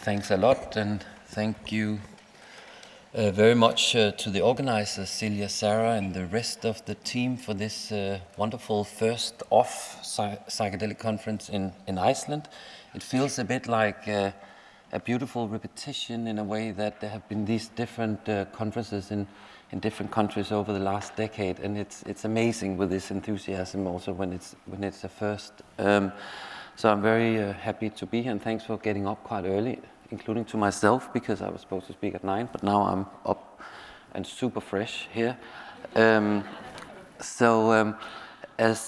Thanks a lot, and thank you very much to the organizers, Celia, Sarah, and the rest of the team for this wonderful first psychedelic conference in Iceland. It feels a bit like a beautiful repetition in a way that there have been these different conferences in different countries over the last decade, and it's amazing with this enthusiasm also when it's a first. So I'm very happy to be here, and thanks for getting up quite early, including to myself, because I was supposed to speak at 9, but now I'm up and super fresh here. As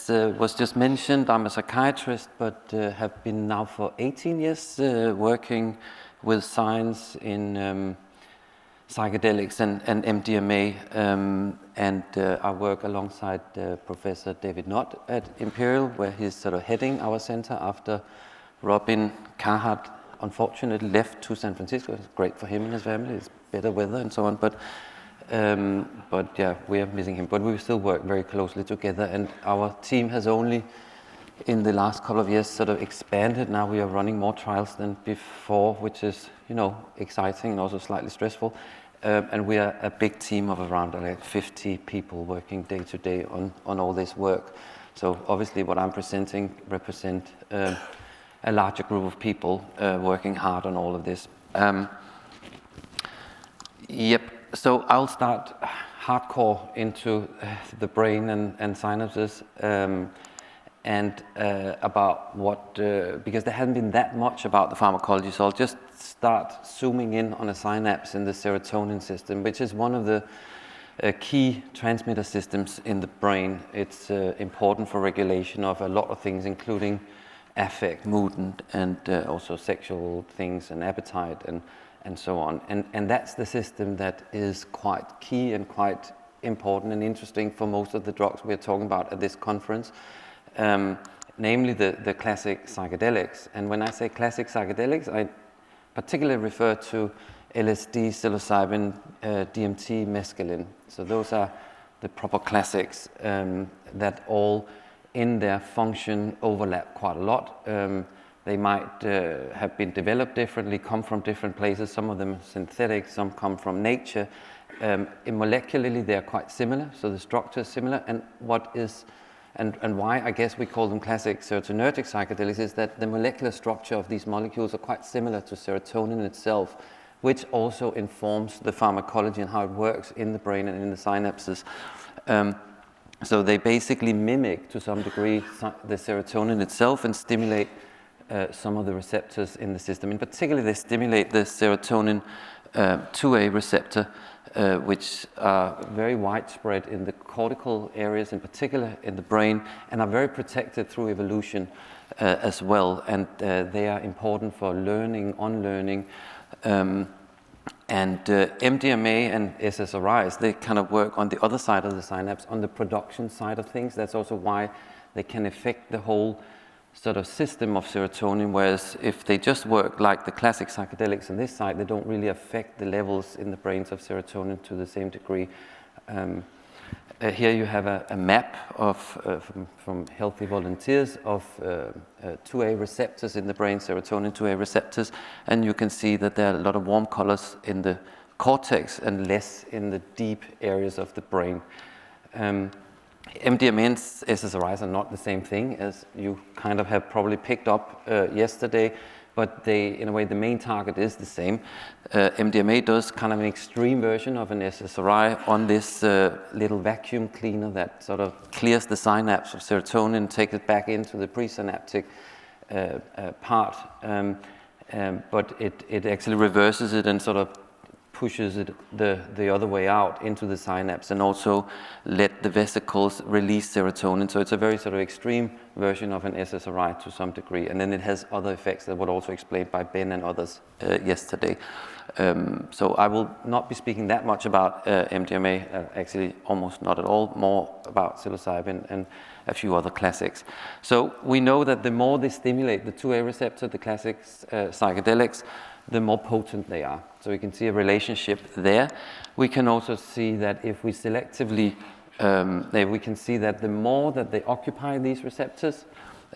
was just mentioned, I'm a psychiatrist, but have been now for 18 years working with science in psychedelics and MDMA, and I work alongside Professor David Nutt at Imperial, where he's sort of heading our center after Robin Carhart unfortunately left to San Francisco. It's great for him and his family, it's better weather and so on, but yeah, we are missing him, but we still work very closely together, and our team has only in the last couple of years sort of expanded. Now we are running more trials than before, which is, you know, exciting and also slightly stressful. And we are a big team of around like 50 people working day to day on all this work. So obviously what I'm presenting represent a larger group of people working hard on all of this. Yep, so I'll start hardcore into the brain and synapses. And about what, because there hasn't been that much about the pharmacology, so I'll just start zooming in on a synapse in the serotonin system, which is one of the key transmitter systems in the brain. It's important for regulation of a lot of things, including affect, mood, and also sexual things and appetite and so on. And that's the system that is quite key and quite important and interesting for most of the drugs we're talking about at this conference. Namely the classic psychedelics. And when I say classic psychedelics, I particularly refer to LSD, psilocybin, DMT, mescaline. So those are the proper classics that all in their function overlap quite a lot. They might have been developed differently, come from different places. Some of them are synthetic, some come from nature. Molecularly, they are quite similar, so the structure is similar. And what is and why I guess we call them classic serotonergic psychedelics is that the molecular structure of these molecules are quite similar to serotonin itself, which also informs the pharmacology and how it works in the brain and in the synapses. So they basically mimic to some degree the serotonin itself and stimulate some of the receptors in the system. In particular, they stimulate the serotonin 2A receptor, which are very widespread in the cortical areas, in particular in the brain, and are very protected through evolution as well. And they are important for learning, unlearning, and MDMA and SSRIs, they kind of work on the other side of the synapse, on the production side of things. That's also why they can affect the whole sort of system of serotonin, whereas if they just work like the classic psychedelics on this side, they don't really affect the levels in the brains of serotonin to the same degree. Here you have a map of from healthy volunteers of 2A receptors in the brain, serotonin 2A receptors, and you can see that there are a lot of warm colors in the cortex and less in the deep areas of the brain. MDMA and SSRIs are not the same thing, as you kind of have probably picked up yesterday, but they, in a way, the main target is the same. MDMA does kind of an extreme version of an SSRI on this little vacuum cleaner that sort of clears the synapse of serotonin, takes it back into the presynaptic part, but it actually reverses it and sort of pushes it the other way out into the synapse, and also let the vesicles release serotonin. So it's a very sort of extreme version of an SSRI to some degree. And then it has other effects that were also explained by Ben and others yesterday. So I will not be speaking that much about MDMA, actually almost not at all, more about psilocybin and a few other classics. So we know that the more they stimulate the 2A receptor, the classic psychedelics, the more potent they are. So we can see a relationship there. We can also see that if we selectively, we can see that the more that they occupy these receptors,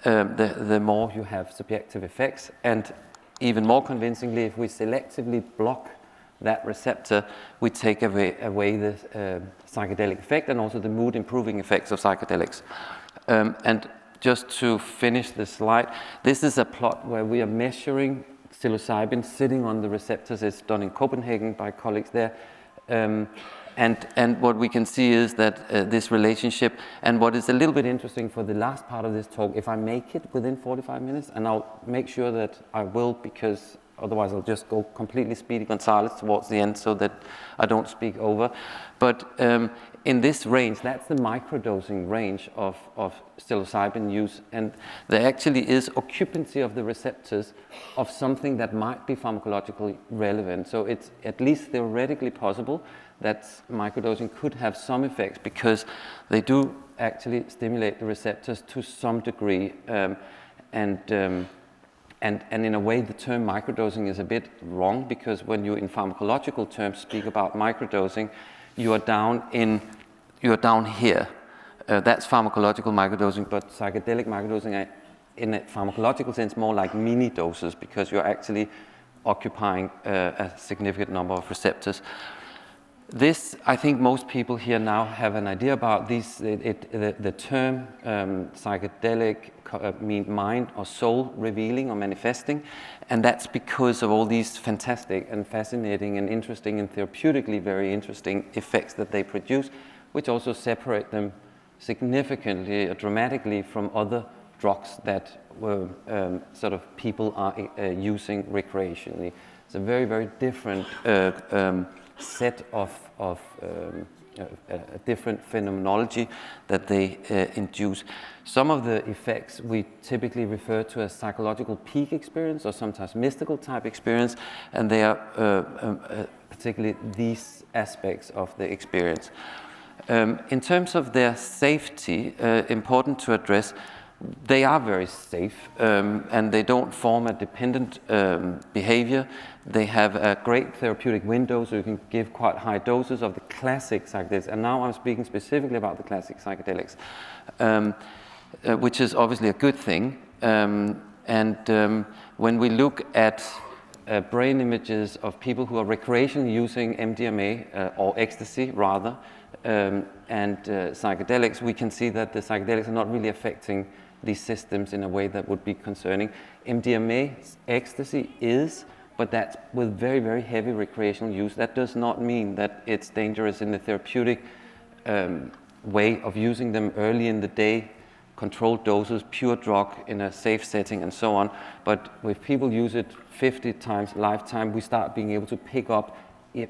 the more you have subjective effects. And even more convincingly, if we selectively block that receptor, we take away the psychedelic effect and also the mood improving effects of psychedelics. And just to finish the slide, this is a plot where we are measuring psilocybin sitting on the receptors. It's done in Copenhagen by colleagues there. And what we can see is that this relationship, and what is a little bit interesting for the last part of this talk, if I make it within 45 minutes, and I'll make sure that I will, because otherwise I'll just go completely Speedy Gonzales towards the end so that I don't speak over. But in this range, that's the microdosing range of psilocybin use, and there actually is occupancy of the receptors of something that might be pharmacologically relevant. So it's at least theoretically possible that microdosing could have some effects, because they do actually stimulate the receptors to some degree. And in a way, the term microdosing is a bit wrong, because when you in pharmacological terms speak about microdosing, you are down here. That's pharmacological microdosing, but psychedelic microdosing in a pharmacological sense more like mini doses, because you're actually occupying a significant number of receptors. This, I think most people here now have an idea about these. The term psychedelic means mind or soul revealing or manifesting, and that's because of all these fantastic and fascinating and interesting and therapeutically very interesting effects that they produce, which also separate them significantly or dramatically from other drugs that sort of people are using recreationally. It's a very, very different set of a different phenomenology that they induce. Some of the effects we typically refer to as psychological peak experience or sometimes mystical type experience, and they are particularly these aspects of the experience. In terms of their safety, important to address, they are very safe, and they don't form a dependent behavior. They have a great therapeutic window, so you can give quite high doses of the classic psychedelics. And now I'm speaking specifically about the classic psychedelics, which is obviously a good thing. When we look at brain images of people who are recreationally using MDMA or ecstasy rather, and psychedelics, we can see that the psychedelics are not really affecting these systems in a way that would be concerning. MDMA, ecstasy is, but that's with very, very heavy recreational use. That does not mean that it's dangerous in the therapeutic way of using them early in the day, controlled doses, pure drug in a safe setting and so on. But if people use it 50 times lifetime, we start being able to pick up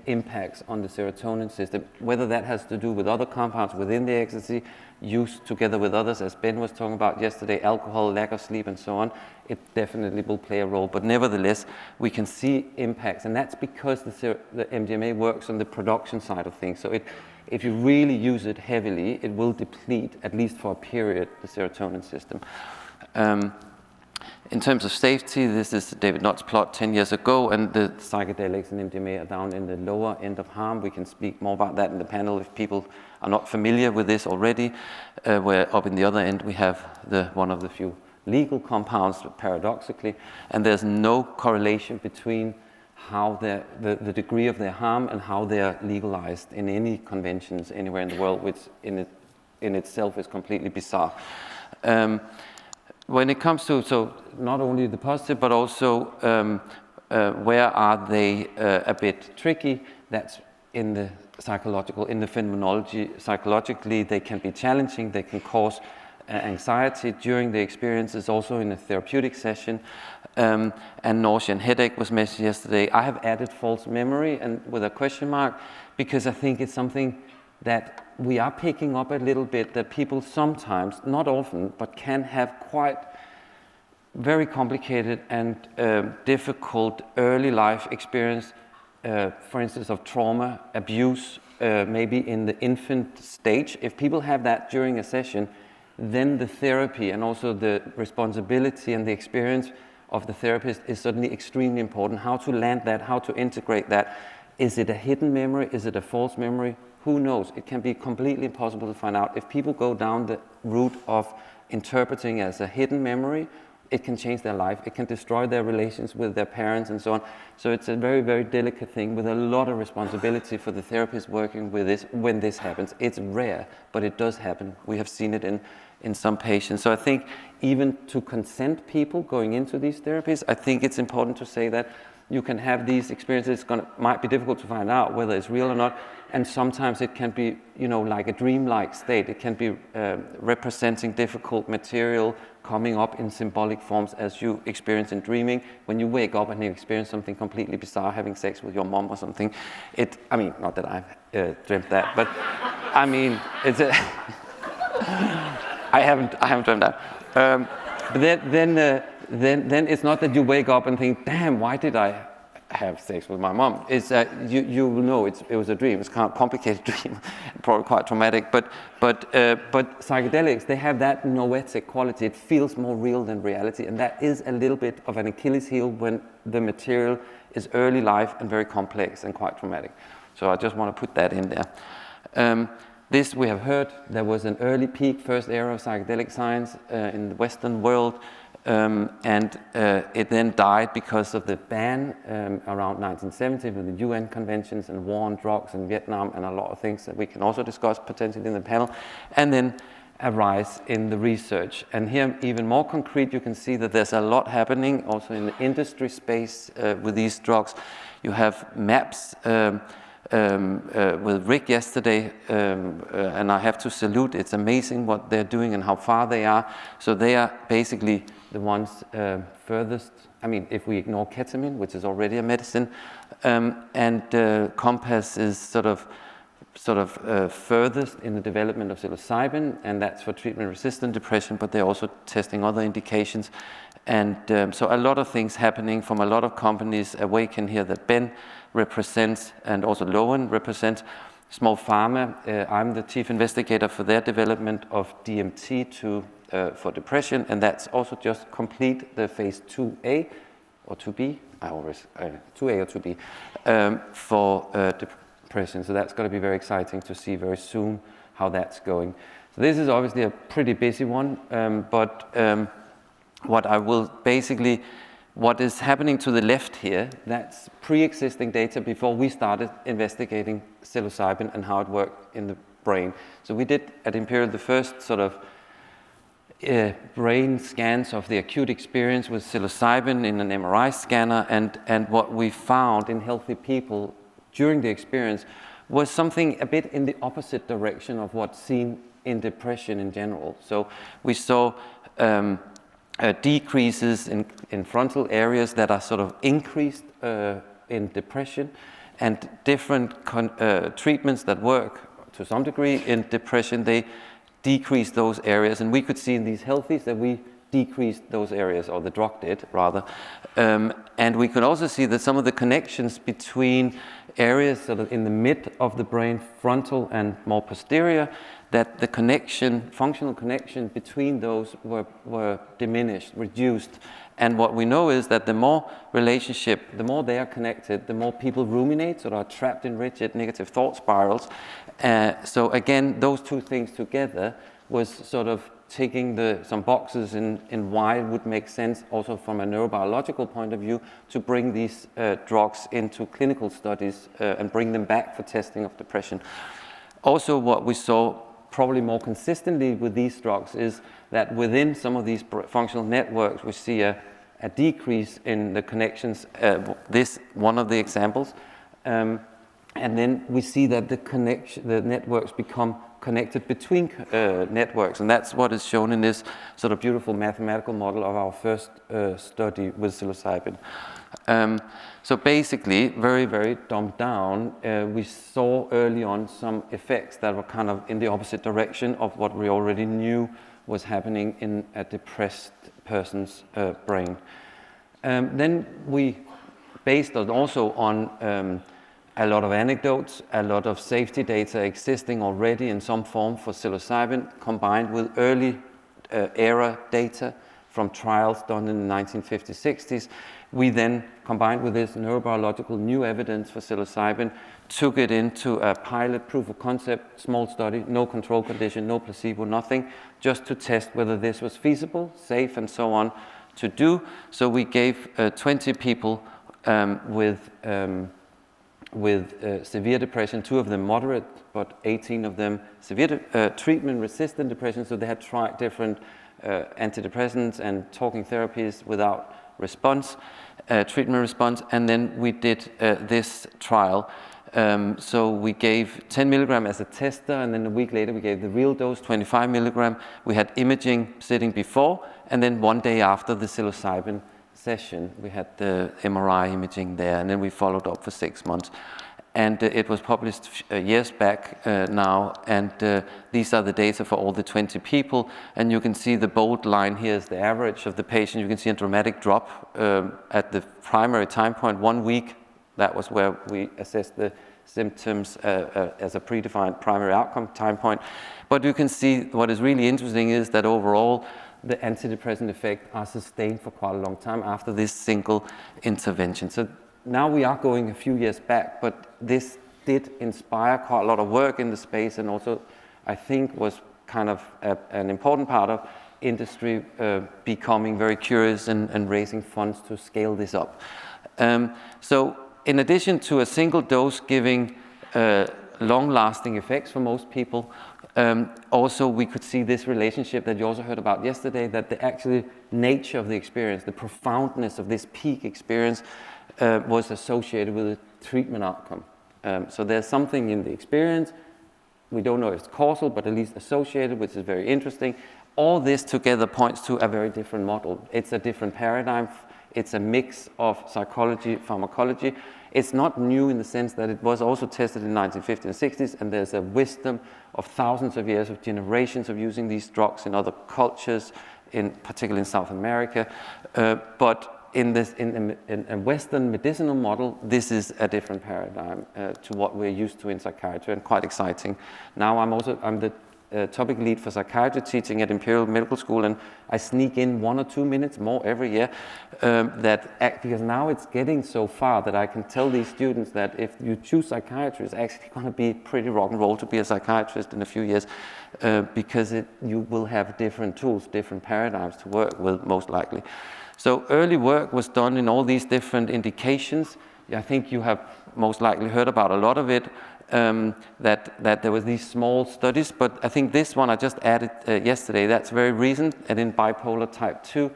impacts on the serotonin system, whether that has to do with other compounds within the ecstasy, used together with others, as Ben was talking about yesterday, alcohol, lack of sleep, and so on. It definitely will play a role, but nevertheless, we can see impacts, and that's because the MDMA works on the production side of things. So if you really use it heavily, it will deplete, at least for a period, the serotonin system. In terms of safety, this is David Nutt's plot 10 years ago, and the psychedelics and MDMA are down in the lower end of harm. We can speak more about that in the panel if people are not familiar with this already, where up in the other end we have one of the few legal compounds, paradoxically, and there's no correlation between how the degree of their harm and how they're legalized in any conventions anywhere in the world, which in itself is completely bizarre. When it comes to, so not only the positive, but also where are they a bit tricky, that's in the psychological, in the phenomenology. Psychologically, they can be challenging, they can cause anxiety during the experiences, also in a therapeutic session, and nausea and headache was mentioned yesterday. I have added false memory and with a question mark, because I think it's something that we are picking up a little bit, that people sometimes, not often, but can have quite very complicated and difficult early life experience, for instance, of trauma, abuse, maybe in the infant stage. If people have that during a session, then the therapy and also the responsibility and the experience of the therapist is certainly extremely important. How to land that, how to integrate that. Is it a hidden memory? Is it a false memory? Who knows? It can be completely impossible to find out. If people go down the route of interpreting as a hidden memory, it can change their life. It can destroy their relations with their parents and so on. So it's a very, very delicate thing with a lot of responsibility for the therapist working with this when this happens. It's rare, but it does happen. We have seen it in some patients. So I think even to consent people going into these therapies, I think it's important to say that you can have these experiences. Might be difficult to find out whether it's real or not, and sometimes it can be, like a dreamlike state. It can be representing difficult material coming up in symbolic forms as you experience in dreaming. When you wake up and you experience something completely bizarre, having sex with your mom or something, not that I've dreamt that, but I mean, it's a I haven't dreamt that. But then it's not that you wake up and think, damn, why did I have sex with my mom? It's that you know it was a dream. It's kind of a complicated dream, probably quite traumatic. But psychedelics, they have that noetic quality. It feels more real than reality, and that is a little bit of an Achilles heel when the material is early life and very complex and quite traumatic. So I just want to put that in there. This we have heard, there was an early peak, first era of psychedelic science in the Western world, and it then died because of the ban around 1970 with the UN conventions and war on drugs in Vietnam and a lot of things that we can also discuss potentially in the panel, and then a rise in the research. And here, even more concrete, you can see that there's a lot happening also in the industry space with these drugs. You have maps with Rick yesterday, and I have to salute. It's amazing what they're doing and how far they are. So they are basically the ones furthest. I mean, if we ignore ketamine, which is already a medicine, and Compass is sort of furthest in the development of psilocybin, and that's for treatment-resistant depression, but they're also testing other indications. And so a lot of things happening from a lot of companies. Awaken here that Ben represents, and also Lowen represents, Small Pharma. I'm the chief investigator for their development of DMT for depression, and that's also just complete the phase 2A or 2B, 2A or 2B, for depression. So that's going to be very exciting to see very soon how that's going. So this is obviously a pretty busy one, but what is happening to the left here, that's pre-existing data before we started investigating psilocybin and how it worked in the brain. So we did at Imperial the first sort of brain scans of the acute experience with psilocybin in an MRI scanner, and what we found in healthy people during the experience was something a bit in the opposite direction of what's seen in depression in general. So we saw decreases in frontal areas that are sort of increased in depression, and different treatments that work to some degree in depression, they decrease those areas. And we could see in these healthies that we decreased those areas, or the drug did rather. And we could also see that some of the connections between areas sort of in the mid of the brain, frontal and more posterior, that the connection, functional connection between those were diminished, reduced. And what we know is that the more relationship, the more they are connected, the more people ruminate or are trapped in rigid negative thought spirals. So again, those two things together was sort of ticking some boxes in why it would make sense also from a neurobiological point of view to bring these drugs into clinical studies and bring them back for testing of depression. Also, what we saw probably more consistently with these drugs is that within some of these functional networks, we see a decrease in the connections. This one of the examples, and then we see that the networks become connected between networks, and that's what is shown in this sort of beautiful mathematical model of our first study with psilocybin. So basically, very, very dumbed down, we saw early on some effects that were kind of in the opposite direction of what we already knew was happening in a depressed person's brain. Then we based it also on a lot of anecdotes, a lot of safety data existing already in some form for psilocybin, combined with early era data from trials done in the 1950s, 60s. We then, combined with this neurobiological new evidence for psilocybin, took it into a pilot proof of concept, small study, no control condition, no placebo, nothing, just to test whether this was feasible, safe, and so on, to do. So we gave 20 people with severe depression, 2 of them moderate, but 18 of them severe treatment-resistant depression. So they had tried different antidepressants and talking therapies without response, treatment response, and then we did this trial. So we gave 10 milligram as a tester, and then a week later we gave the real dose, 25 milligram. We had imaging sitting before, and then 1 day after the psilocybin session, we had the MRI imaging there, and then we followed up for 6 months. And it was published years back now, and these are the data for all the 20 people, and you can see the bold line here is the average of the patient. You can see a dramatic drop at the primary time point, 1 week. That was where we assessed the symptoms as a predefined primary outcome time point. But you can see what is really interesting is that overall the antidepressant effect are sustained for quite a long time after this single intervention. So now we are going a few years back, but this did inspire quite a lot of work in the space, and also I think was kind of an important part of industry becoming very curious and raising funds to scale this up. So in addition to a single dose giving long-lasting effects for most people, also we could see this relationship that you also heard about yesterday, that the actual nature of the experience, the profoundness of this peak experience was associated with a treatment outcome. So there's something in the experience, we don't know if it's causal, but at least associated, which is very interesting. All this together points to a very different model. It's a different paradigm. It's a mix of psychology, pharmacology. It's not new in the sense that it was also tested in the 1950s and 60s, and there's a wisdom of thousands of years, of generations of using these drugs in other cultures, particularly in South America. But in a Western medicinal model, this is a different paradigm to what we're used to in psychiatry, and quite exciting. Now I'm the topic lead for psychiatry teaching at Imperial Medical School, and I sneak in 1 or 2 minutes more every year because now it's getting so far that I can tell these students that if you choose psychiatry, it's actually going to be pretty rock and roll to be a psychiatrist in a few years because you will have different tools, different paradigms to work with, most likely. So early work was done in all these different indications. I think you have most likely heard about a lot of it, that there was these small studies, but I think this one I just added yesterday, that's very recent, and in bipolar type 2,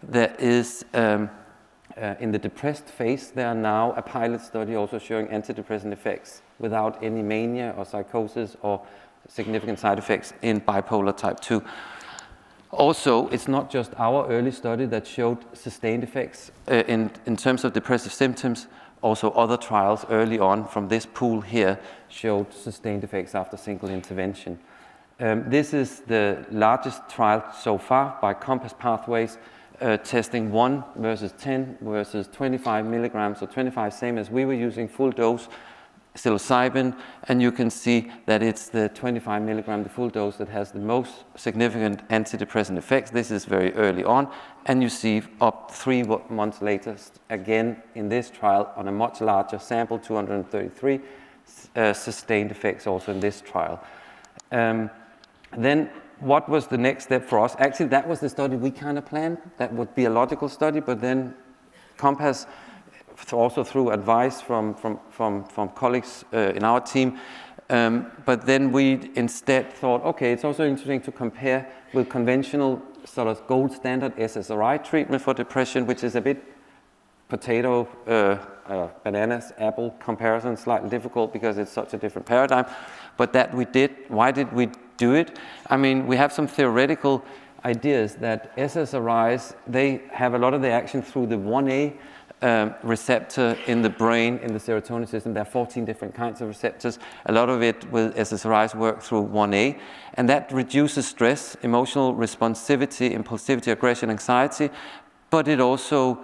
there is, in the depressed phase, there are now a pilot study also showing antidepressant effects without any mania or psychosis or significant side effects in bipolar type 2. Also, it's not just our early study that showed sustained effects in terms of depressive symptoms. Also, other trials early on from this pool here showed sustained effects after single intervention. This is the largest trial so far by Compass Pathways, testing 1 versus 10 versus 25 milligrams, so 25 same as we were using, full dose psilocybin, and you can see that it's the 25 milligram, the full dose, that has the most significant antidepressant effects. This is very early on, and you see up 3 months later, again in this trial on a much larger sample, 233, sustained effects also in this trial. Then what was the next step for us? Actually, that was the study we kind of planned. That would be a logical study, but then Compass, also through advice from colleagues in our team. But then we instead thought, okay, it's also interesting to compare with conventional sort of gold standard SSRI treatment for depression, which is a bit potato, bananas, apple comparison, slightly difficult because it's such a different paradigm. But that we did. Why did we do it? I mean, we have some theoretical ideas that SSRIs, they have a lot of the action through the 1A receptor in the brain, in the serotonin system. There are 14 different kinds of receptors. A lot of it with SSRIs work through 1A, and that reduces stress, emotional responsivity, impulsivity, aggression, anxiety, but it also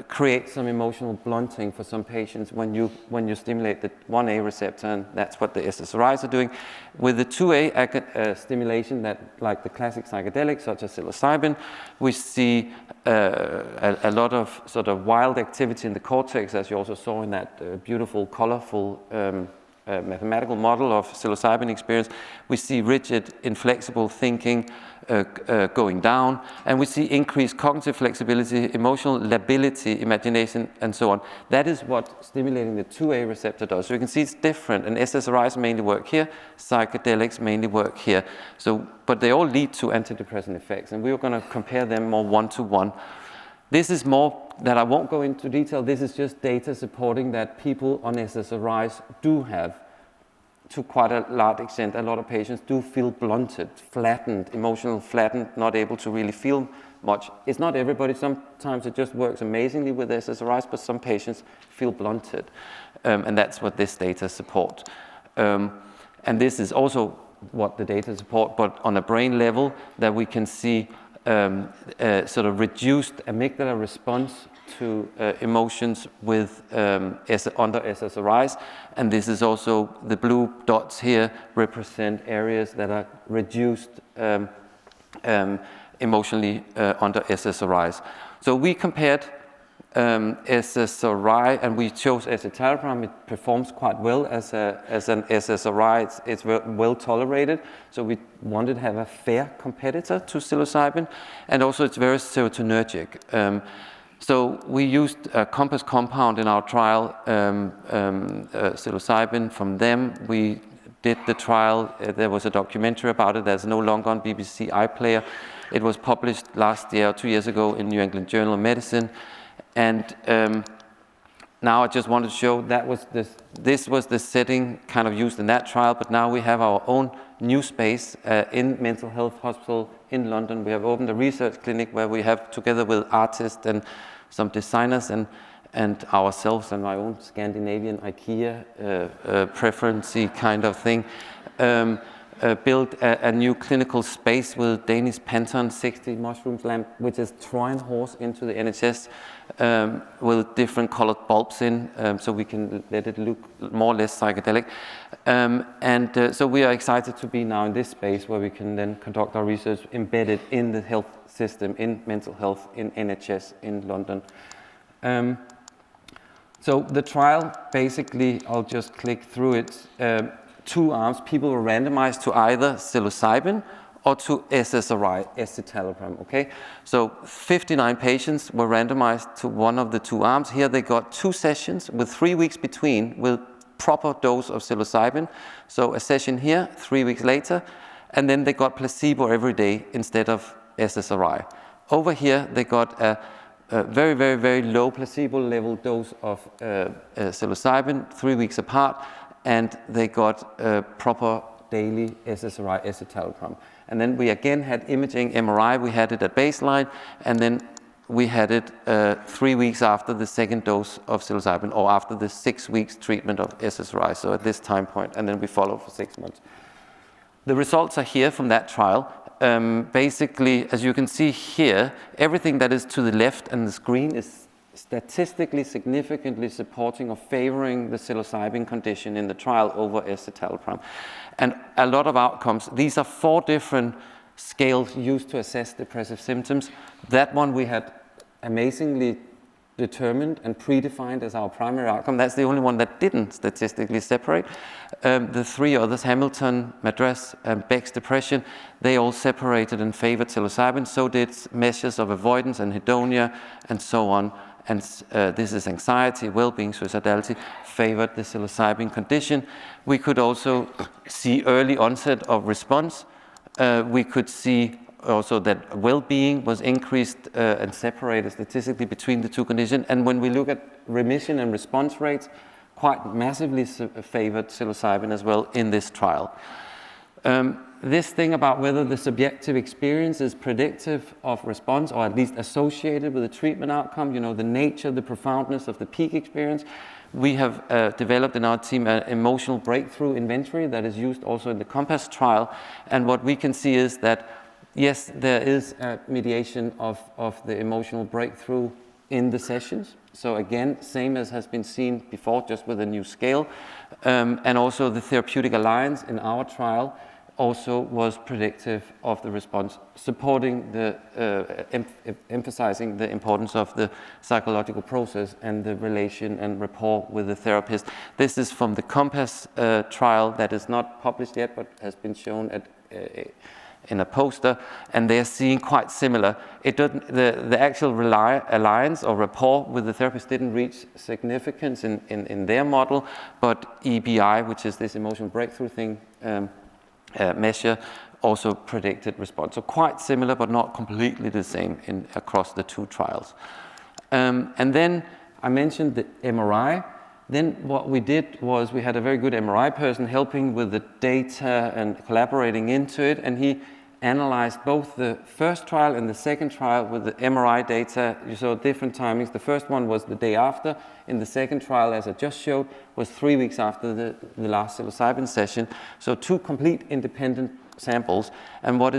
creates some emotional blunting for some patients when you stimulate the 1A receptor, and that's what the SSRIs are doing. With the 2A stimulation, that like the classic psychedelics such as psilocybin, we see a lot of sort of wild activity in the cortex, as you also saw in that beautiful, colorful mathematical model of psilocybin experience, we see rigid, inflexible thinking going down, and we see increased cognitive flexibility, emotional lability, imagination, and so on. That is what stimulating the 2A receptor does. So you can see it's different, and SSRIs mainly work here, psychedelics mainly work here. So, but they all lead to antidepressant effects, and we are going to compare them more one-to-one. This is more that I won't go into detail. This is just data supporting that people on SSRIs do have, to quite a large extent, a lot of patients do feel blunted, flattened, emotional flattened, not able to really feel much. It's not everybody. Sometimes it just works amazingly with SSRIs, but some patients feel blunted. And that's what this data support. And this is also what the data support, but on a brain level, that we can see sort of reduced amygdala response to emotions with under SSRIs, and this is also the blue dots here represent areas that are reduced emotionally under SSRIs. So we compared SSRI, and we chose escitalopram. It performs quite well as an SSRI. It's well tolerated, so we wanted to have a fair competitor to psilocybin, and also it's very serotonergic. So we used a Compass compound in our trial, psilocybin from them. We did the trial. There was a documentary about it. There's no longer on BBC iPlayer. It was published last year, 2 years ago, in New England Journal of Medicine. And now I just wanted to show that was this was the setting kind of used in that trial, but now we have our own new space in mental health hospital in London. We have opened a research clinic where we have, together with artists and some designers and ourselves and my own Scandinavian IKEA preference-y kind of thing, built a new clinical space with Danish Panton 60 mushrooms lamp, which is Trojan horse into the NHS with different colored bulbs in, so we can let it look more or less psychedelic. So we are excited to be now in this space where we can then conduct our research embedded in the health system, in mental health, in NHS in London. So the trial, basically, I'll just click through it. 2 arms, people were randomized to either psilocybin or to SSRI, escitalopram, okay? So 59 patients were randomized to one of the 2 arms. Here they got 2 sessions with 3 weeks between with proper dose of psilocybin. So a session here, 3 weeks later, and then they got placebo every day instead of SSRI. Over here, they got a very, very, very low placebo level dose of psilocybin, 3 weeks apart, and they got proper daily SSRI, escitalopram. And then we again had imaging MRI. We had it at baseline, and then we had it 3 weeks after the second dose of psilocybin, or after the 6 weeks treatment of SSRI, so at this time point, and then we follow for 6 months. The results are here from that trial. Basically, as you can see here, everything that is to the left and the screen is statistically significantly supporting or favoring the psilocybin condition in the trial over escitalopram. And a lot of outcomes. These are 4 different scales used to assess depressive symptoms. That one we had amazingly determined and predefined as our primary outcome. That's the only one that didn't statistically separate. The 3 others, Hamilton, Madras, and Beck's depression, they all separated and favored psilocybin. So did measures of avoidance and hedonia and so on. And this is anxiety, well-being, suicidality, favored the psilocybin condition. We could also see early onset of response. We could see also that well-being was increased and separated statistically between the 2 conditions. And when we look at remission and response rates, quite massively favored psilocybin as well in this trial. This thing about whether the subjective experience is predictive of response, or at least associated with the treatment outcome, you know, the nature, the profoundness of the peak experience. We have developed in our team an emotional breakthrough inventory that is used also in the Compass trial. And what we can see is that, yes, there is a mediation of the emotional breakthrough in the sessions. So again, same as has been seen before, just with a new scale. And also the Therapeutic Alliance in our trial also was predictive of the response, supporting the, emphasizing the importance of the psychological process and the relation and rapport with the therapist. This is from the COMPASS trial that is not published yet, but has been shown at, in a poster, and they're seeing quite similar. It didn't, the actual alliance or rapport with the therapist didn't reach significance in their model, but EBI, which is this emotional breakthrough thing, measure, also predicted response. So quite similar, but not completely the same across the two trials. And then I mentioned the MRI. Then what we did was we had a very good MRI person helping with the data and collaborating into it, and he analyzed both the first trial and the second trial with the MRI data. You saw different timings. The first one was the day after. In the second trial, as I just showed, was 3 weeks after the last psilocybin session. So two complete independent samples. And what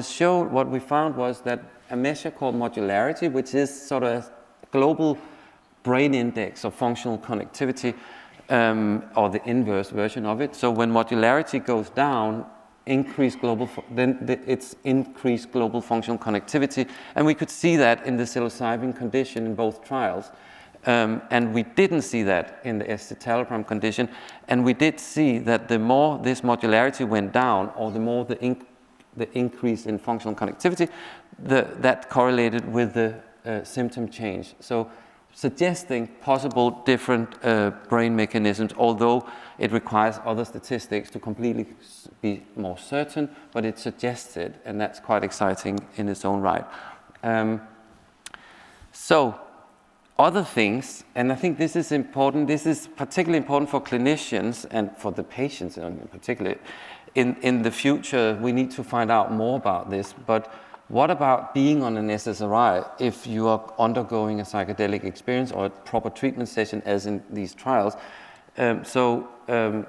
we found was that a measure called modularity, which is sort of a global brain index of functional connectivity, or the inverse version of it. So when modularity goes down, it's increased global functional connectivity, and we could see that in the psilocybin condition in both trials. And we didn't see that in the escitalopram condition, and we did see that the more this modularity went down, or the more the increase in functional connectivity, that correlated with the symptom change. So suggesting possible different brain mechanisms, although it requires other statistics to completely be more certain, but it suggests it, and that's quite exciting in its own right. So other things, and I think this is important, this is particularly important for clinicians and for the patients in particular. In the future, we need to find out more about this, but what about being on an SSRI if you are undergoing a psychedelic experience or a proper treatment session as in these trials?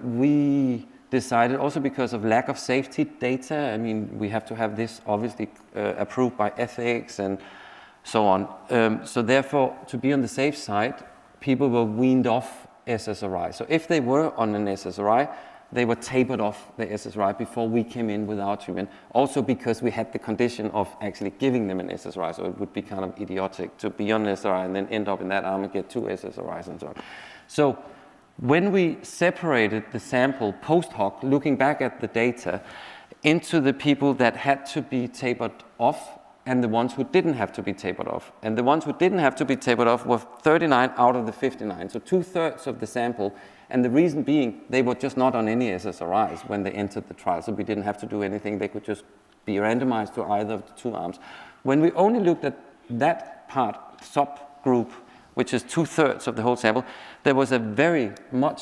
We decided, also because of lack of safety data, I mean, we have to have this obviously approved by ethics and so on. So therefore, to be on the safe side, people were weaned off SSRI. So if they were on an SSRI, they were tapered off the SSRI before we came in with our treatment. Also because we had the condition of actually giving them an SSRI, so it would be kind of idiotic to be on an SSRI and then end up in that arm and get 2 SSRIs and so on. So when we separated the sample post hoc, looking back at the data, into the people that had to be tapered off and the ones who didn't have to be tapered off. And the ones who didn't have to be tapered off were 39 out of the 59, so 2/3 of the sample. And the reason being, they were just not on any SSRIs when they entered the trial, so we didn't have to do anything. They could just be randomized to either of the 2 arms. When we only looked at that part, subgroup, which is 2/3 of the whole sample, there was a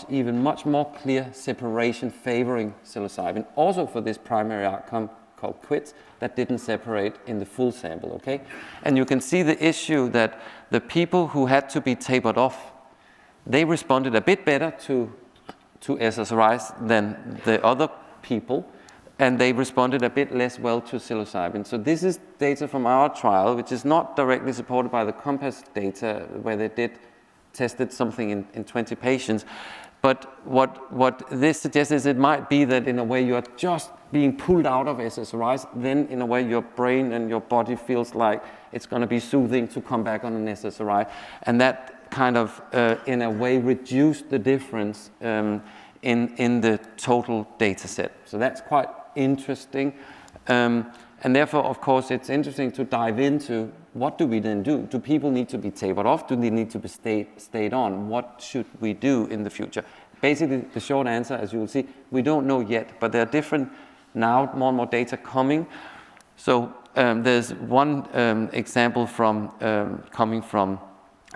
even much more clear separation favoring psilocybin, also for this primary outcome called quits, that didn't separate in the full sample, okay? And you can see the issue that the people who had to be tapered off, they responded a bit better to SSRIs than the other people, and they responded a bit less well to psilocybin. So this is data from our trial, which is not directly supported by the COMPASS data, where they tested something in 20 patients. But what this suggests is it might be that in a way you are just being pulled out of SSRIs, then in a way your brain and your body feels like it's going to be soothing to come back on an SSRI. And that kind of, in a way, reduced the difference in the total data set. So that's quite interesting. And therefore, of course, it's interesting to dive into what do we then do? Do people need to be tapered off? Do they need to be stayed on? What should we do in the future? Basically, the short answer, as you will see, we don't know yet, but there are different, now more and more data coming. So there's one example coming from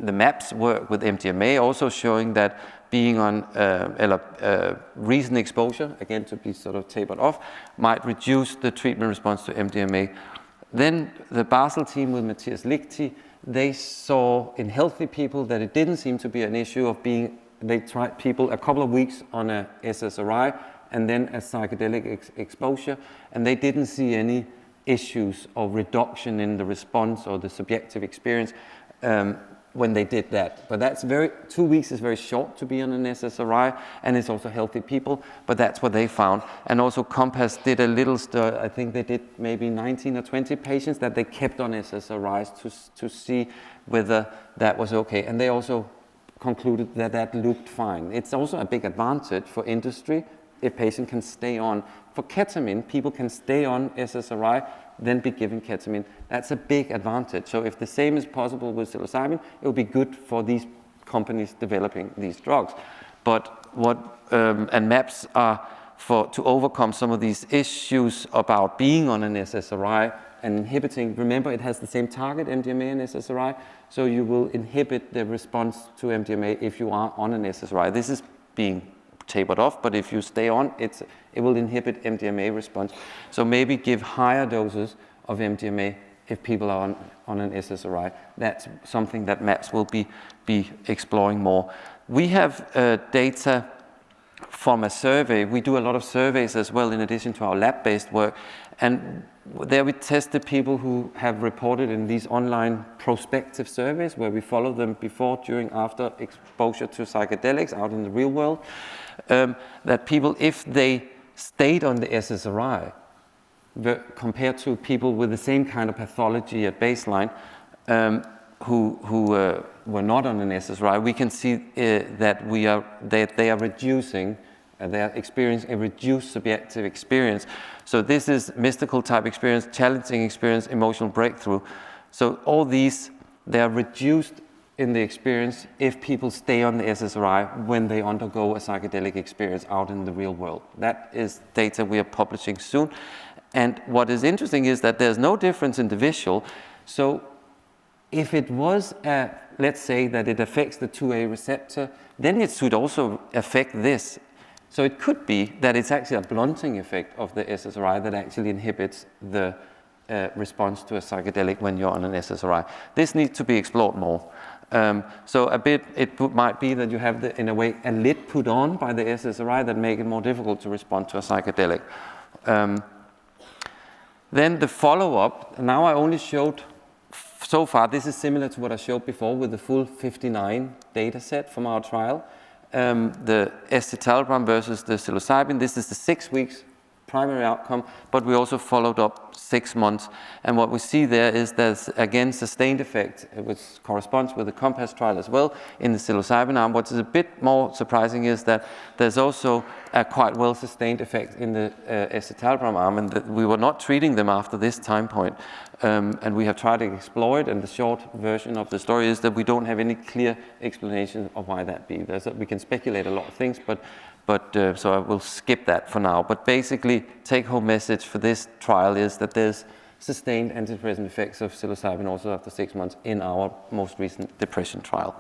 the MAPS work with MDMA, also showing that being on recent exposure, again to be sort of tapered off, might reduce the treatment response to MDMA. Then the Basel team with Matthias Lichty, they saw in healthy people that it didn't seem to be an issue of they tried people a couple of weeks on a SSRI and then a psychedelic exposure, and they didn't see any issues of reduction in the response or the subjective experience. when they did that. But that's 2 weeks is very short to be on an SSRI, and it's also healthy people, but that's what they found. And also Compass did a little study, I think they did maybe 19 or 20 patients that they kept on SSRIs to see whether that was okay. And they also concluded that that looked fine. It's also a big advantage for industry if patient can stay on. For ketamine, people can stay on SSRI, then be given ketamine. That's a big advantage. So if the same is possible with psilocybin, it will be good for these companies developing these drugs. But and MAPS are to overcome some of these issues about being on an SSRI and inhibiting. Remember, it has the same target, MDMA and SSRI, so you will inhibit the response to MDMA if you are on an SSRI. This is being tapered off, but if you stay on, it will inhibit MDMA response. So maybe give higher doses of MDMA if people are on an SSRI. That's something that MAPS will be exploring more. We have data from a survey. We do a lot of surveys as well in addition to our lab-based work, and there we tested people who have reported in these online prospective surveys where we follow them before, during, after exposure to psychedelics out in the real world, that people, if they stayed on the SSRI, compared to people with the same kind of pathology at baseline, who were not on an SSRI, we can see that they are reducing, they are experiencing a reduced subjective experience. So this is mystical type experience, challenging experience, emotional breakthrough. So all these, they are reduced in the experience if people stay on the SSRI when they undergo a psychedelic experience out in the real world. That is data we are publishing soon. And what is interesting is that there's no difference in the visual. So if it was, let's say that it affects the 2A receptor, then it should also affect this. So it could be that it's actually a blunting effect of the SSRI that actually inhibits the response to a psychedelic when you're on an SSRI. This needs to be explored more. So it might be that you have, in a way, a lid put on by the SSRI that make it more difficult to respond to a psychedelic. Then the follow-up, now I only showed, so far, this is similar to what I showed before with the full 59 data set from our trial. The escitalopram versus the psilocybin, this is the 6 weeks primary outcome, but we also followed up 6 months. And what we see there is there's, again, sustained effect, which corresponds with the Compass trial as well in the psilocybin arm. What is a bit more surprising is that there's also a quite well-sustained effect in the escitalopram arm, and that we were not treating them after this time point. And we have tried to explore it, and the short version of the story is that we don't have any clear explanation of why that be. We can speculate a lot of things, but so I will skip that for now. But basically, take-home message for this trial is that there's sustained antidepressant effects of psilocybin also after 6 months in our most recent depression trial.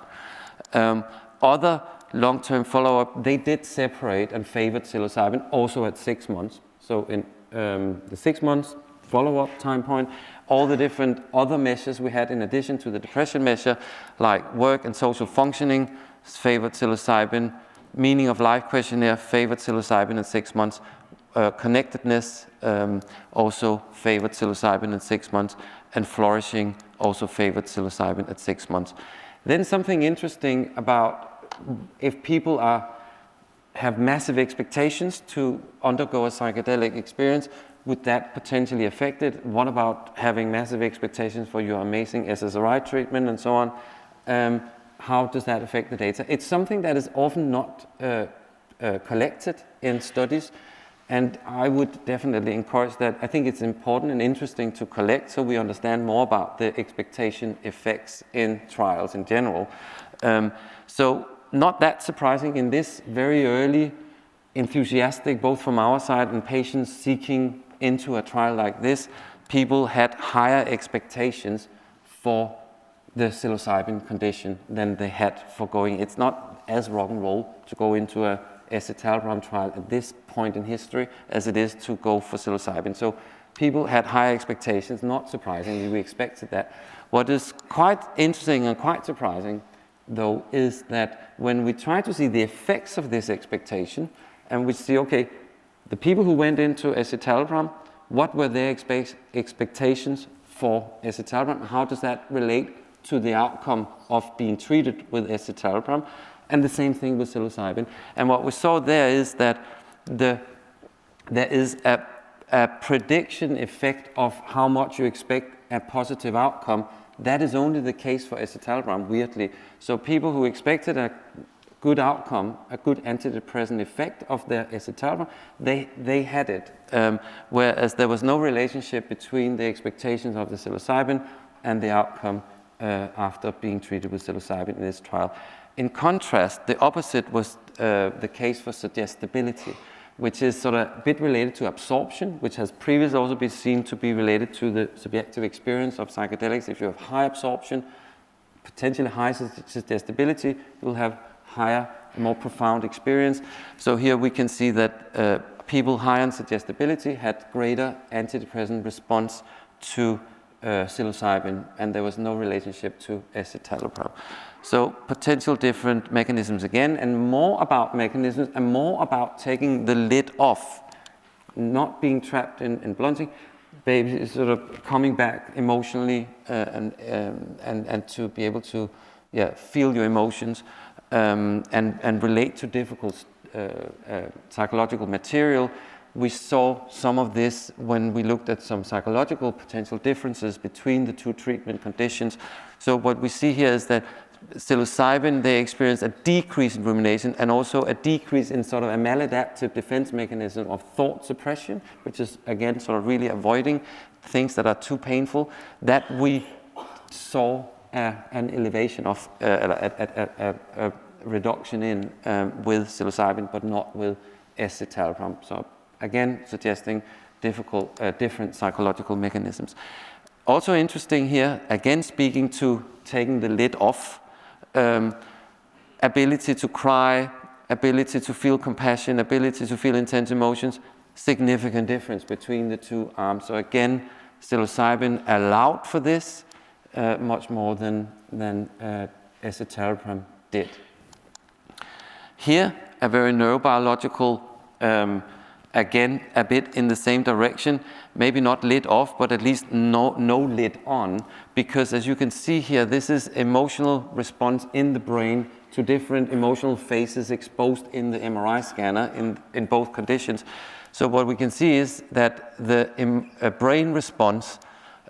Other long-term follow-up, they did separate and favored psilocybin also at 6 months. So in the 6 months follow-up time point, all the different other measures we had in addition to the depression measure, like work and social functioning, favored psilocybin, meaning of life questionnaire, favored psilocybin at 6 months, connectedness, also favored psilocybin at 6 months, and flourishing, also favored psilocybin at 6 months. Then something interesting about if people have massive expectations to undergo a psychedelic experience, would that potentially affect it? What about having massive expectations for your amazing SSRI treatment and so on? How does that affect the data? It's something that is often not collected in studies, and I would definitely encourage that. I think it's important and interesting to collect so we understand more about the expectation effects in trials in general. So not that surprising in this very early, enthusiastic, both from our side and patients seeking into a trial like this, people had higher expectations for the psilocybin condition than they had for going. It's not as rock and roll to go into a escitalopram trial at this point in history as it is to go for psilocybin. So people had higher expectations, not surprisingly, we expected that. What is quite interesting and quite surprising, though, is that when we try to see the effects of this expectation, and we see, okay, the people who went into escitalopram, what were their expectations for escitalopram? How does that relate to the outcome of being treated with escitalopram, and the same thing with psilocybin. And what we saw there is that there is a prediction effect of how much you expect a positive outcome. That is only the case for escitalopram, weirdly. So people who expected a good outcome, a good antidepressant effect of their escitalopram, they had it. Whereas there was no relationship between the expectations of the psilocybin and the outcome after being treated with psilocybin in this trial. In contrast, the opposite was the case for suggestibility, which is sort of a bit related to absorption, which has previously also been seen to be related to the subjective experience of psychedelics. If you have high absorption, potentially high suggestibility, you will have higher, more profound experience. So here we can see that people high on suggestibility had greater antidepressant response to psilocybin, and there was no relationship to escitalopram. So potential different mechanisms again, and more about mechanisms and more about taking the lid off, not being trapped in blunting, baby sort of coming back emotionally and to be able to feel your emotions and relate to difficult psychological material. We saw some of this when we looked at some psychological potential differences between the two treatment conditions. So what we see here is that psilocybin, they experience a decrease in rumination and also a decrease in sort of a maladaptive defense mechanism of thought suppression, which is again sort of really avoiding things that are too painful. That we saw an elevation of a reduction in with psilocybin, but not with escitalopram. So again, suggesting different psychological mechanisms. Also interesting here, again speaking to taking the lid off, ability to cry, ability to feel compassion, ability to feel intense emotions, significant difference between the two arms. So again, psilocybin allowed for this much more than escitalopram did. Here, a very neurobiological, again, a bit in the same direction, maybe not lid off, but at least no lid on, because as you can see here, this is emotional response in the brain to different emotional phases exposed in the MRI scanner in both conditions. So what we can see is that the brain response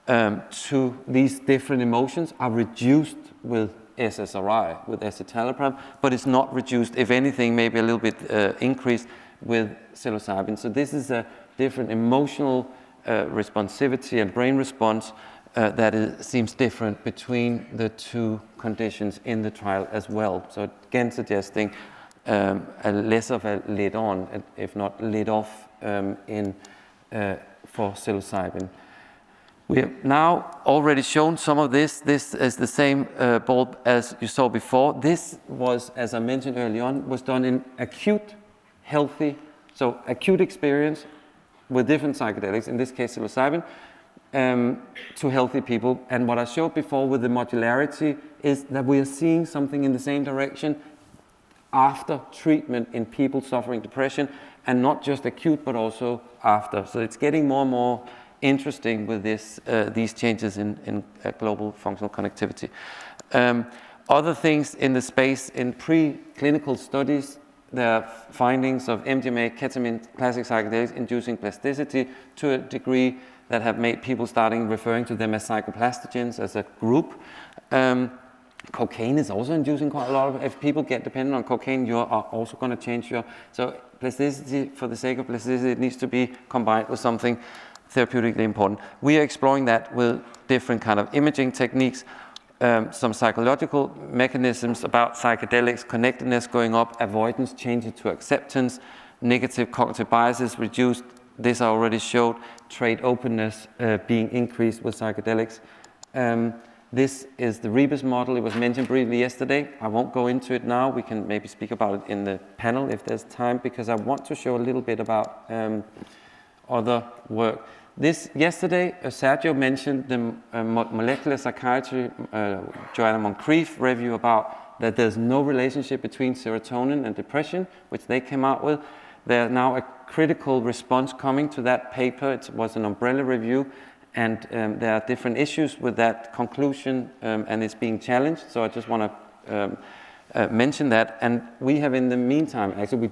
to these different emotions are reduced with SSRI, with escitalopram, but it's not reduced, if anything, maybe a little bit increased with psilocybin. So this is a different emotional responsivity and brain response that seems different between the two conditions in the trial as well. So again, suggesting a less of a lid on, if not lid off, for psilocybin. We have now already shown some of this. This is the same bulb as you saw before. This was, as I mentioned early on, was done in acute, healthy, so acute experience with different psychedelics, in this case psilocybin, to healthy people. And what I showed before with the modularity is that we are seeing something in the same direction after treatment in people suffering depression, and not just acute, but also after. So it's getting more and more interesting with these changes in global functional connectivity. Other things in the space, in preclinical studies, there are findings of MDMA, ketamine, classic psychedelics inducing plasticity to a degree that have made people starting referring to them as psychoplastogens as a group. Cocaine is also inducing quite a lot of, if people get dependent on cocaine, you are also going to change your, so plasticity, for the sake of plasticity, it needs to be combined with something therapeutically important. We are exploring that with different kind of imaging techniques, some psychological mechanisms about psychedelics, connectedness going up, avoidance changing to acceptance, negative cognitive biases reduced. This I already showed, trade openness being increased with psychedelics. This is the Rebus model. It was mentioned briefly yesterday. I won't go into it now. We can maybe speak about it in the panel if there's time, because I want to show a little bit about other work. This yesterday, Sergio mentioned the molecular psychiatry, Joanna Moncrief review about that there's no relationship between serotonin and depression, which they came out with. There's now a critical response coming to that paper. It was an umbrella review, And there are different issues with that conclusion, and it's being challenged. So I just want to mention that. And we have in the meantime, actually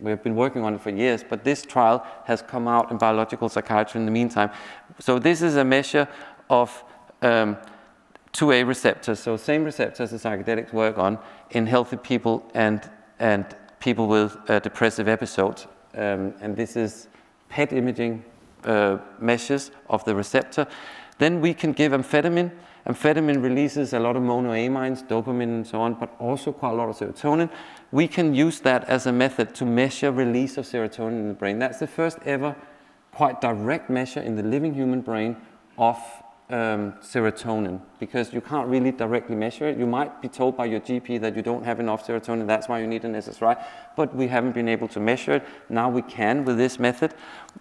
we have been working on it for years, but this trial has come out in biological psychiatry in the meantime. So this is a measure of 2A receptors, so same receptors the psychedelics work on in healthy people and people with depressive episodes. And this is PET imaging measures of the receptor. Then we can give amphetamine. Amphetamine releases a lot of monoamines, dopamine and so on, but also quite a lot of serotonin. We can use that as a method to measure release of serotonin in the brain. That's the first ever quite direct measure in the living human brain of serotonin, because you can't really directly measure it. You might be told by your GP that you don't have enough serotonin, that's why you need an SSRI, but we haven't been able to measure it. Now we can with this method.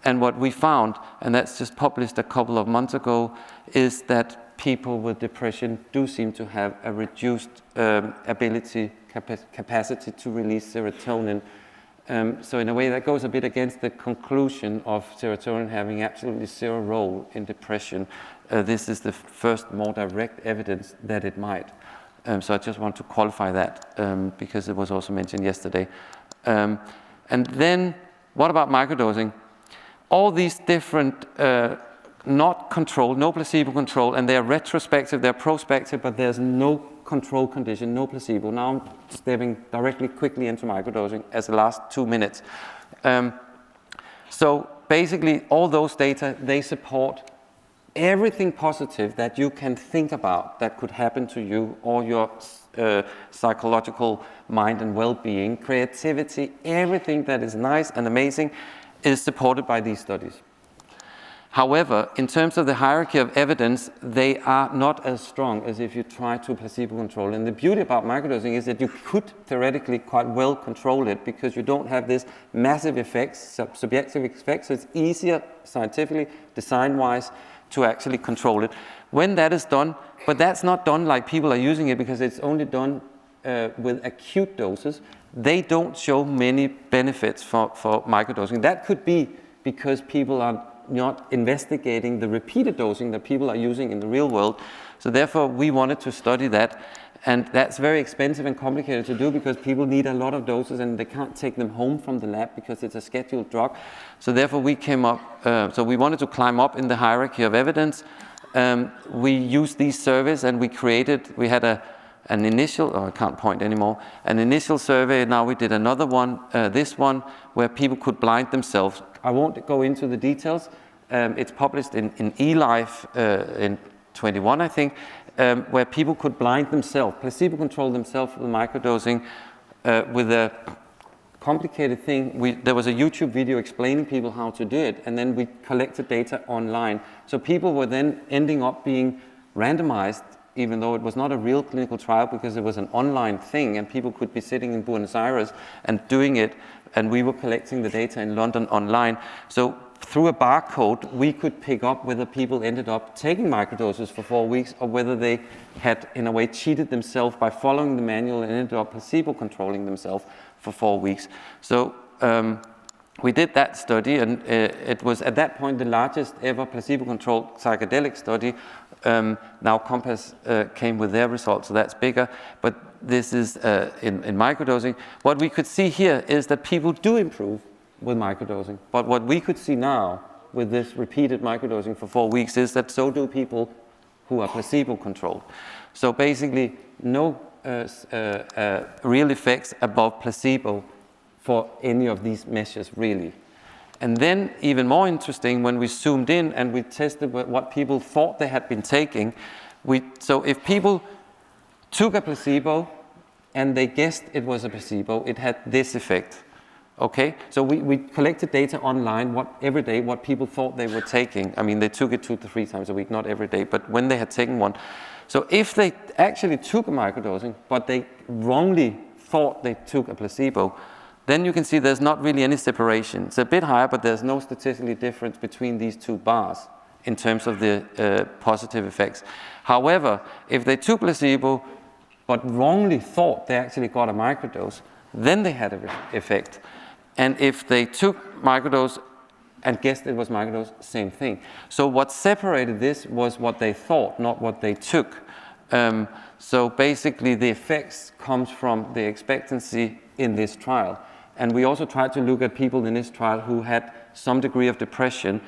And what we found, and that's just published a couple of months ago, is that people with depression do seem to have a reduced capacity to release serotonin. So in a way that goes a bit against the conclusion of serotonin having absolutely zero role in depression. This is the first more direct evidence that it might. So I just want to qualify that because it was also mentioned yesterday. And then what about microdosing? All these different not controlled, no placebo control, and they're retrospective, they're prospective, but there's no control condition, no placebo. Now I'm stepping directly quickly into microdosing as the last 2 minutes. So basically all those data, they support everything positive that you can think about that could happen to you or your psychological mind and well-being, creativity, everything that is nice and amazing is supported by these studies. However, in terms of the hierarchy of evidence, they are not as strong as if you try to placebo control. And the beauty about microdosing is that you could theoretically quite well control it because you don't have this massive effects, subjective effects. So it's easier scientifically, design-wise, to actually control it. When that is done, but that's not done like people are using it because it's only done with acute doses, they don't show many benefits for microdosing. That could be because people are not investigating the repeated dosing that people are using in the real world. So therefore, we wanted to study that. And that's very expensive and complicated to do because people need a lot of doses and they can't take them home from the lab because it's a scheduled drug. So therefore, we came up, so we wanted to climb up in the hierarchy of evidence. We used these surveys and we had an initial, I can't point anymore, an initial survey. Now we did another one, this one, where people could blind themselves. I won't go into the details. It's published in eLife in 21, I think, where people could blind themselves, placebo control themselves with microdosing with a complicated thing. There was a YouTube video explaining people how to do it, and then we collected data online. So people were then ending up being randomized, even though it was not a real clinical trial because it was an online thing and people could be sitting in Buenos Aires and doing it, and we were collecting the data in London online. So through a barcode, we could pick up whether people ended up taking microdoses for 4 weeks or whether they had, in a way, cheated themselves by following the manual and ended up placebo controlling themselves for 4 weeks. So we did that study, and it was at that point the largest ever placebo-controlled psychedelic study. Now Compass came with their results, so that's bigger, but this is in microdosing. What we could see here is that people do improve with microdosing, but what we could see now with this repeated microdosing for 4 weeks is that so do people who are placebo-controlled. So basically, no real effects above placebo for any of these measures, really. And then, even more interesting, when we zoomed in and we tested what people thought they had been taking, so if people took a placebo and they guessed it was a placebo, it had this effect. Okay, so we collected data online every day, what people thought they were taking. I mean, they took it 2 to 3 times a week, not every day, but when they had taken one. So if they actually took a microdosing, but they wrongly thought they took a placebo, then you can see there's not really any separation. It's a bit higher, but there's no statistical difference between these two bars in terms of the positive effects. However, if they took placebo, but wrongly thought they actually got a microdose, then they had an effect. And if they took microdose and guessed it was microdose, same thing. So what separated this was what they thought, not what they took. So basically the effects comes from the expectancy in this trial. And we also tried to look at people in this trial who had some degree of depression,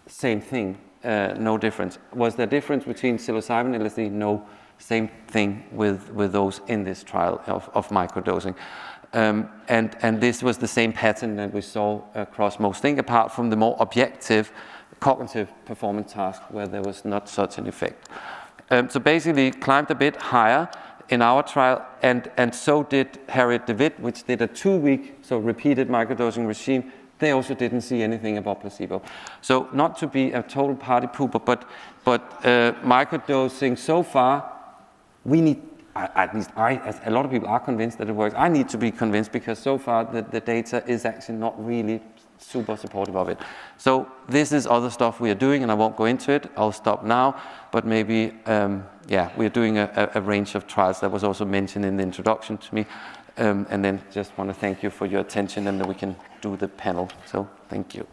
same thing, no difference. Was there difference between psilocybin and LSD? No, same thing with those in this trial of microdosing. And this was the same pattern that we saw across most things, apart from the more objective cognitive performance task where there was not such an effect. So basically climbed a bit higher in our trial, and so did Harriet-DeWitt, which did a 2-week, so repeated microdosing regime. They also didn't see anything about placebo. So not to be a total party pooper, but microdosing so far, we need, at least as a lot of people are convinced that it works. I need to be convinced because so far the data is actually not really super supportive of it. So this is other stuff we are doing, and I won't go into it. I'll stop now, but maybe, we're doing a range of trials that was also mentioned in the introduction to me. And then just want to thank you for your attention, and then we can do the panel. So thank you.